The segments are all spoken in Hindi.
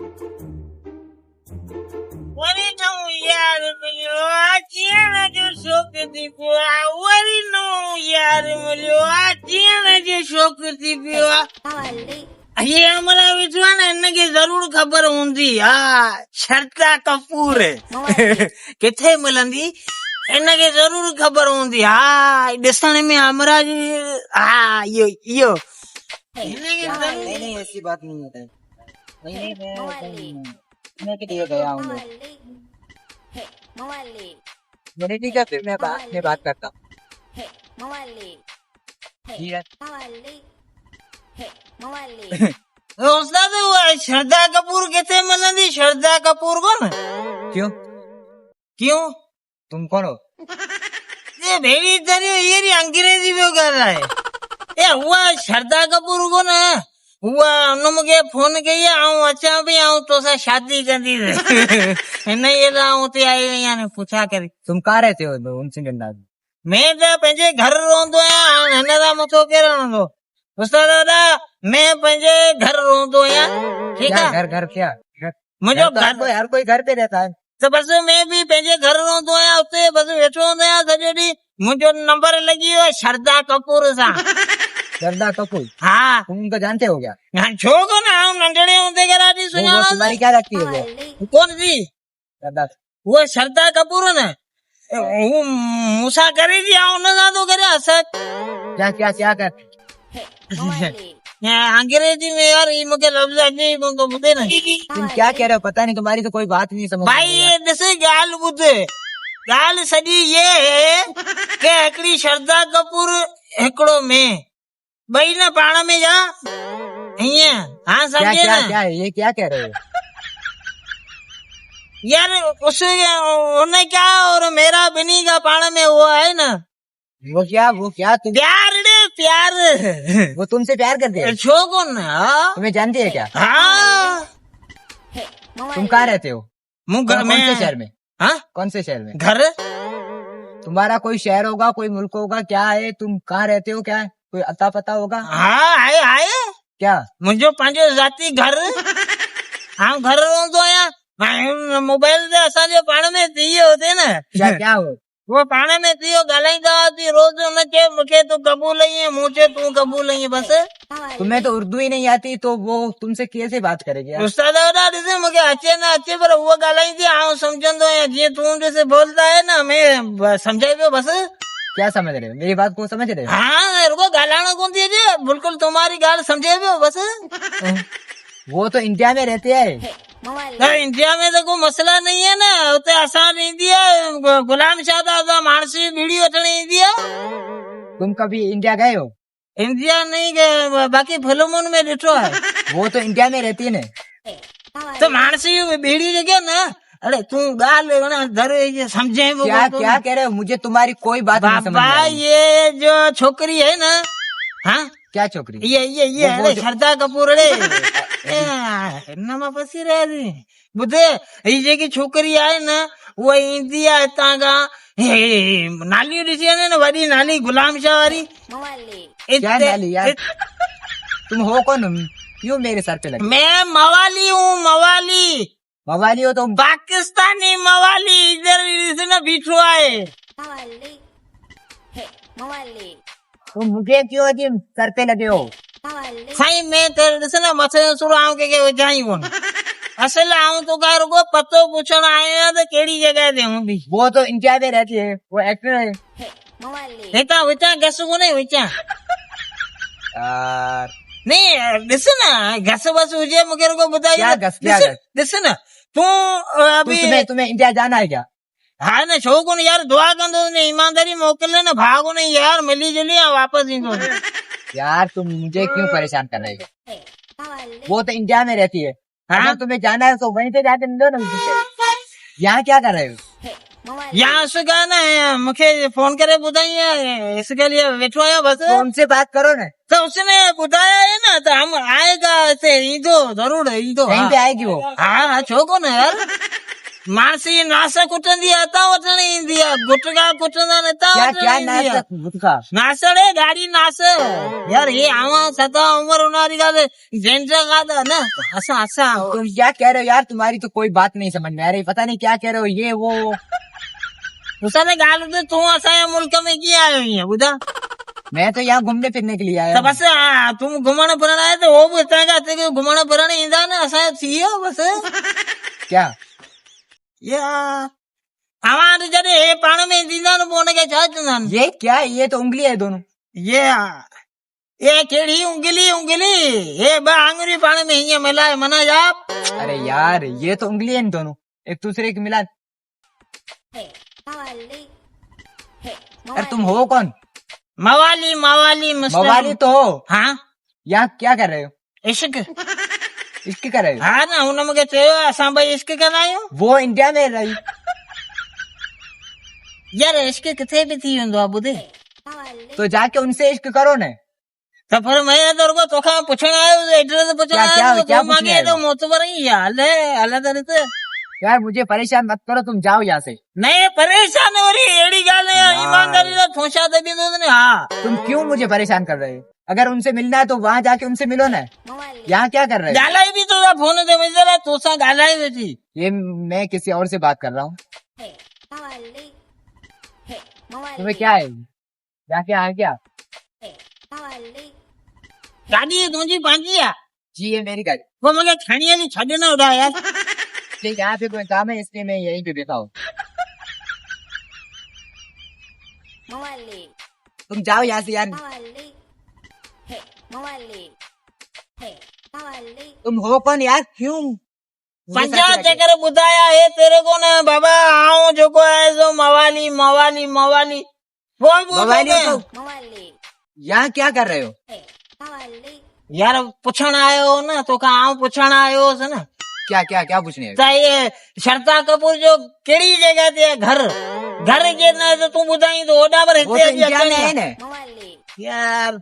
वरी नो यार मिलियो आचीन जो शौक थी पियो आहे वरी नो यार मिलियो आचीन जो शौक थी पियो आहे ये हमारा विश्वास है इनके जरूर खबर हूंदी हा श्रद्धा कपूर किथे मिलंदी इनके जरूर खबर हूंदी हा ॾिसण में हमरा जी हा इहो इनके जरूर नहीं ऐसी बात नहीं है नहीं मैं के लिए गया हूँ मैंने ठीक है फिर मैं बात करता हूँ ठीक है उस्ताद वो श्रद्धा कपूर किथे मिलंदी श्रद्धा कपूर कौन क्यों तुम कौन हो ये भेड़ी तरी ये री अंग्रेजी में कर रहा है ये हुआ श्रद्धा कपूर कौन है हुआ उन मुझे फोन कई आऊं अचा भी आऊं तो सा शादी कंदी नहीं ये आऊं ते आई यानी पूछा करी तुम कहाँ रहते हो उनसे गंदा मैं तो पंहिंजे घर रहंदो आहियां हिनरा मथो केरु रहंदो उस्ताद दादा मैं पंहिंजे घर रहंदो आहियां ठीक है घर क्या मुंहिंजो घर हर कोई घर पे रहता है तो बस मैं भी पंहिंजे घर रहंदो आहियां उते बस वेठो हूंदो आहियां सॼो ॾींहुं मुंहिंजो नंबर लॻी वियो आहे श्रद्धा कपूर सां श्रद्धा कपूर हा तुम उनको जानते हो क्या छो कोन आऊं नंढड़े हूंदे करे ॾाढी वो सुञाणा तुम्हारी क्या रखती है वो कोन जी श्रद्धा उहा श्रद्धा कपूर न हू मूंसां करे थी आऊं हुन सां थो करे असर क्या कर अंग्रेजी में यार ये मुझे लफ्ज अचे तो ॿुधे न तुम क्या कह रहे हो पता नहीं तुम्हारी तो कोई बात नहीं समझ भाई ये ॾिस ॻाल्हि ॿुध ॻाल्हि सॼी ये है कि हिकिड़ी श्रद्धा कपूर हिकिड़ो में ॿई न पाण में जा हीअं हाँ क्या समझे क्या न क्या ये क्या कह रहे हो यार उस उन क्या और मेरा बिनी का पाण में वो है ना वो क्या तुम प्यार रे प्यार वो तुमसे प्यार करते हैं छो कोन हाँ तुम्हें जानती है क्या हाँ तुम कहाँ रहते हो मुँह घर में कौन से शहर में हाँ कौन से शहर में घर तुम्हारा कोई शहर होगा कोई मुल्क होगा क्या है तुम कहाँ रहते हो क्या है कोई अता पता होगा हाँ आहे क्या मुंहिंजो पंहिंजो ज़ाती घर हाँ घर रहंदो आहियां मोबाइल ते असांजो पाण में थी वियो हुते न क्या हो वो पाण में थी वियो ॻाल्हाईंदा हुआसीं रोज़ हुनखे मूंखे तूं क़बूल आहीं मूं चयो तूं क़बूल आहीं बस तुम्हें तो उर्दू ही नहीं आती तो वो तुमसे कैसे बात करेगी यार? उस्ताद होॾा ॾिस मूंखे अचे न अचे पर उहा ॻाल्हाईंदी आऊं सम्झंदो आहियां जीअं तूं ॾिस बोलता है न मैं सम्झाए पियो बस क्या समझ रहे हो मेरी बात को समझ रहे हो हाँ रुको ॻाल्हाइणो कोन थी अचे बिल्कुलु तुम्हारी ॻाल्हि सम्झे पियो बस वो तो इंडिया में रहते हैं इंडिया में तो कोई मसला नहीं है ना उते असां ईंदी है गुलाम शाह दादा मानसी बीड़ी वठण ईंदी है तुम कभी इंडिया गए हो इंडिया नहीं गए बाकी फिल्मुनि में ॾिठो है वो तो इंडिया में रहती है ना तो मानसी बीड़ी जगह ना अरे तू ॻाल्हि धर समझे क्या क्या कह रहे हो मुझे तुम्हारी कोई बात नहीं समझ बाबा में ये जो छोकरी है ना हाँ क्या छोकरी ये अरे श्रद्धा कपूर अड़े हिन फसी रहिया थी ॿुधे हीअ जेकी छोकिरी आहे न उहा ईंदी आहे हितां खां नालियूं ॾिसी वञे न वॾी नाली गुलाम शाह वारी क्या नाली यार तुम हो कौन क्यों मेरे सर पे लगे मैं मवाली हूँ मवाली मवाली हो तुम पाकिस्तानी मवाली इधर न बीठो आहे तुम मुझे क्यों अजी सर पे लगे हो साईं मैं तेरे ॾिस न मथे सुर आऊं के विझाई कोन असल आऊं तो का रुगो पतो पूछण आया त कहिड़ी जगह ते हूंदी वो तो इंडिया में रहती है वो एक्टर है हितां विचां घस कोन्हे विचां यार नहीं ॾिस न घस बस हुजे मूंखे रुगो ॿुधाई क्या घस क्या घस ॾिस न तूं अभी तुम्हें इंडिया जाना है क्या हाँ न छो कोन यार दुआ कंदो न ईमानदारी मोकिल न भाग कोन यार मिली जुली वापस ईंदो यार तुम मुझे क्यों परेशान कर रहे हो वो तो इंडिया में रहती है हाँ तुम्हें जाना है तो वहीं पे जाके मिलो ना यहाँ क्या कर रहे हो यहाँ उसका न मूंखे फोन करे ॿुधाई इसके लिए वेठो आहियां बस तो उनसे बात करो ना तो उसने बुधाया है ना तो हम आएगा ऐसे ईंदो जरूर ईंदो कहीं पे आएगी वो हाँ छो कोन यार मानसी नास कुटंदी अता वठणी ईंदी आहे गुटका कुटंदा नता क्या क्या वठणी ईंदी आहे गुटखा नासड़े गाड़ी नास यार ये आवा सता उम्र उनारी का जेंट्स का था ना हसा हसा तुम क्या कह रहे हो यार? तुम्हारी तो कोई बात नहीं समझ में आ रही, पता नहीं क्या कह रहे हो ये वो। उसने गाल तो तू असा मुल्क में किया आयो है बुधा मैं तो यहाँ घूमने फिरने के लिए आया तो हूँ। बस तुम घुमण फिरण आए तो वो भी इतना कहते कि घुमण फिरण ईंदा ना असा थी बस क्या ये हमारे जरे हे पाण में दींदा न पोने के छा चंदा ये क्या है? ये तो उंगली है दोनों। ये केड़ी उंगली उंगली ये बा आंगुरी पाण में हिया मिलाए मना जा अरे यार ये तो उंगली है इन दोनों, एक दूसरे की मिला। अरे तुम हो कौन? मवाली मवाली मवाली तो हो। हाँ यहाँ क्या कर रहे हो? इश्क इश्क कर रहे हो? हाँ ना हुन मूंखे चयो असां भाई इश्क कंदा आहियूं वो इंडिया में रही। यार इश्क किथे बि थी वेंदो आहे ॿुधे तो जाके उनसे इश्क करो न। त पर मैं तो रुगो तोखां पुछण आयो एड्रेस पुछण क्या- क्या- आयो क्या तो मांगे पूछने आयो? तो मोतबर ही हाल है हाल त यार मुझे परेशान मत करो, तुम जाओ यहाँ से। नहीं परेशान हो रही एड़ी गाल है यार। ईमानदारी से थोसा दे भी दो ने हाँ तुम क्यों मुझे परेशान कर रहे हो? अगर उनसे मिलना है तो वहाँ जाके उनसे मिलो ना। यहाँ क्या कर रहे हो? गालाई भी तो फोन ते मिलला तोसा गालाई वेठी ये मैं किसी और से बात कर रहा हूँ। तुम्हें क्या है? यहाँ क्या है क्या? गाड़ी तुझी पांजी है जी ये मेरी गाड़ी। वो मुझे खणी वाली छड़ ना उड़ा यार ठीक है, यहाँ पे कोई काम है इसलिए मैं यहीं पे बैठा हूँ। तुम जाओ यहाँ से यार। तुम हो कौन यार? क्यों मुझे पंजा साथ में चक्कर बुधाया है तेरे को ना बाबा आओ जो को है जो मवाली मवाली मवाली बोल बोल मवाली बोल। को यहाँ क्या कर रहे हो? यार पुछण आयो हो ना तो का आओ पुछण आयो हो ना क्या क्या क्या पूछने है? तो ये श्रद्धा कपूर जो केड़ी जगह ते है घर घर के ना तो तू बुधाई तो ओडा पर वो हिते तो अची इंडिया में है अचणी ना। यार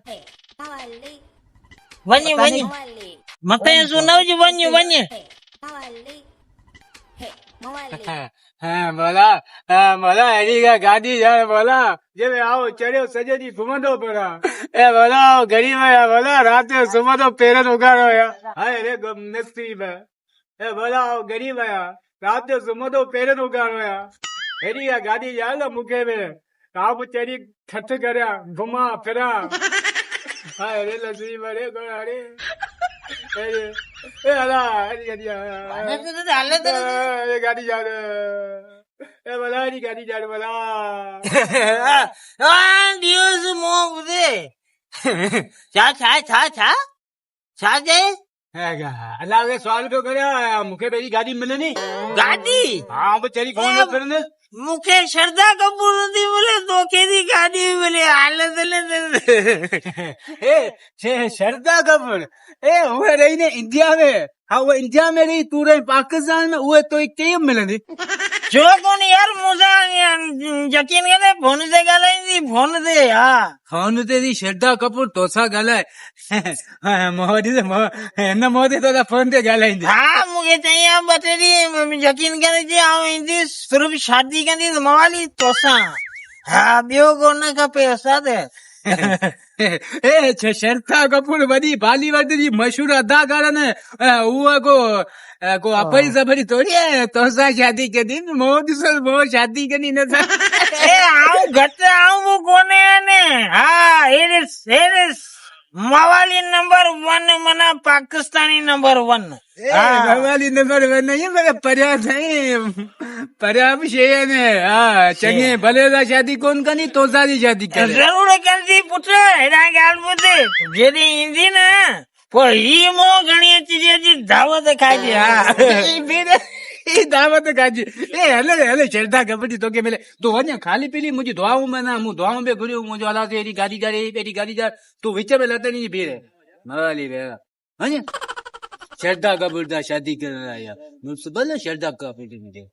वञ पता वञ नहीं। मथे सुनव वञ वञ हाँ बोला हेड़ी का गाड़ी जाए बोला जे मैं आओ चढ़ियो सजे दी घुमंदो पड़ा ए बोला गरीब है बोला रात में सुमंदो पेरन उगाड़ो या हाय रे गम नसीब है ए बोला गरीब है रात में सुमंदो पेरन उगाड़ो या हेड़ी का गाड़ी जाए ना मुखे में आप चढ़ी ठठ करया घुमा फिरा हाय रे नसीब रे गोड़ा रे ए अला ये गाड़ी जा ए बोला ये गाड़ी जा बोला दिवस मो बुधे छा छा छा छा छा जे अल्लाह के सवाल क्यों करे मुखे मेरी गाड़ी मिले नहीं गाड़ी हाँ वो चली कौन फिरने मुखे श्रद्धा कपूर थी बोले तोखे दी गाड़ी मिले हालत ले ए श्रद्धा कपूर ए वो रही ने इंडिया में हाँ वो इंडिया में रही तू रही पाकिस्तान में वो तो एक टीम मिले जो कौन यार मुझे यकीन करे फोन से गालाई फोन से हाँ फोन तेरी श्रद्धा कपूर तोसा गलाए मोदी से न मोदी तो फोन ते गलाईंदी हाँ मुझे चाहिए बतेरी यकीन करे जी आऊं इंदी सिर्फ शादी कंदी मवाली तोसा हाँ बियो कोन खपे असाद ए श्रद्धा कपूर वॾी बॉलीवुड जी मशहूर अदाकारा ने उहा को अपनी सफरी थोड़ी है तोसा शादी कदी मोदी से वो शादी कदी न था ए आऊं घट आऊं वो कोने ने हाँ एरिस मवाली नंबर 1 मना पाकिस्तानी नंबर 1 मवाली नंबर 1 नहीं मेरे पर्याप्त नहीं पर्याप्त शे ने हाँ चंगे भले दा शादी कौन कनी तोसा दी शादी करे जरूर कर दी पुत्र एडा गाल बुधे जेडी इंदी ना पर ही मो घणी चीजें जी दावत खाजी हाँ ई दावत काजी ए हले श्रद्धा कपूर तो के मिले तू वने खाली पीली मुझे दुआऊं में ना मु दुआऊं में गुरु मुझे वाला से एरी गाड़ी जा तू विच में लते नहीं भीरे मवाली वेगा हने श्रद्धा कपूर दा शादी कर आया मुझसे बोले श्रद्धा कपूर मुझे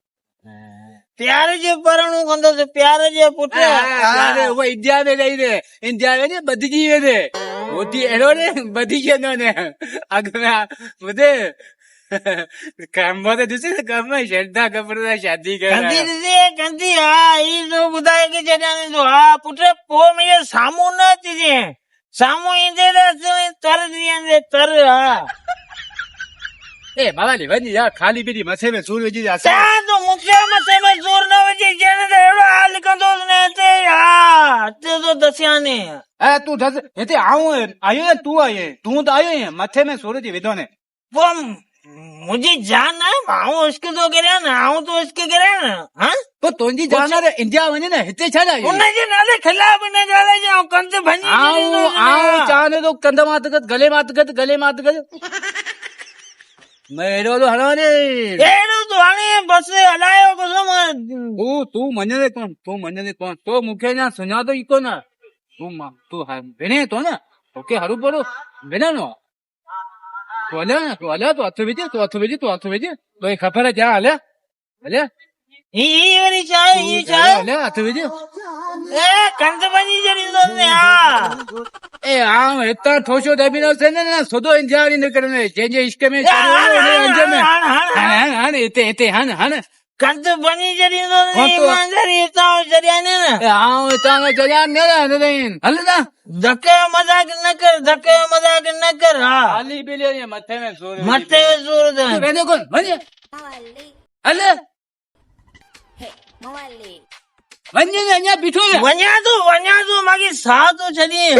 प्यार जे परणु कंदो से प्यार जे पुत्र अरे वो इंडिया में रही रे इंडिया में ने बदगी वे रे मोदी एरो ने बदी के ने अग में मुझे કામમાં તો દુસરે કામમાં શ્રદ્ધા કપડા શાદી કરે કંદી દીધી કંદી હા ઈ તો બુધાય કે જડાને જો હા પુત્ર પો મે સામુ ન દીધી સામુ ઈંદે તર દીંદે તર હા એ મારા લેવાની યાર ખાલી બીડી મથે મે સૂર વેજી જાશે તા તો મુખ્ય મસે મે જોર ન વજે જેને તો એડો હાલ કંદો ને તે હા તે તો દસ્યા ને એ તું ધસ એતે આવું આયો ને તું આયે તું તો આયો હે મથે મે સૂર વેજી વિધો ने वो मुझे जान है आऊं उसके तो करे ना आऊं तो उसके करे ना हाँ तो तोंजी जाना रे इंडिया वने ने हिते छा जायो उन्हें जो नाले खिलाफ ने जाले जाओ कंद भनी आओ आओ चाने तो कंद मात गले मात गत मेरो तो हराने एड़ो तो आने बस हलायो को सम तू मने कौन तो मुखे ना सुना तो इको ना तू बेने तो ना ओके हरु पड़ो बेना नो तो हाथ भेजे तो ये खबर है क्या हाल ये वाली चाय हाथ भेजे ए कंद भनी जरी तो ने हाँ ए हाँ इतना ठोशो दबिनो से ना सोदो इंजारी न करने जे इसके में अंजे में हाँ इते हाँ कंद भनी जरी तो ने ईमानदारी इतना जरिया ने ना हाँ इतना जरिया नहीं हल ना धक्के मजाक न कर हाँ खाली बिलियो ये मथे में जोर दे कहने कौन भनिए अले वन्य ने यहाँ बिठो वन्या तो मागी सा तो चलिए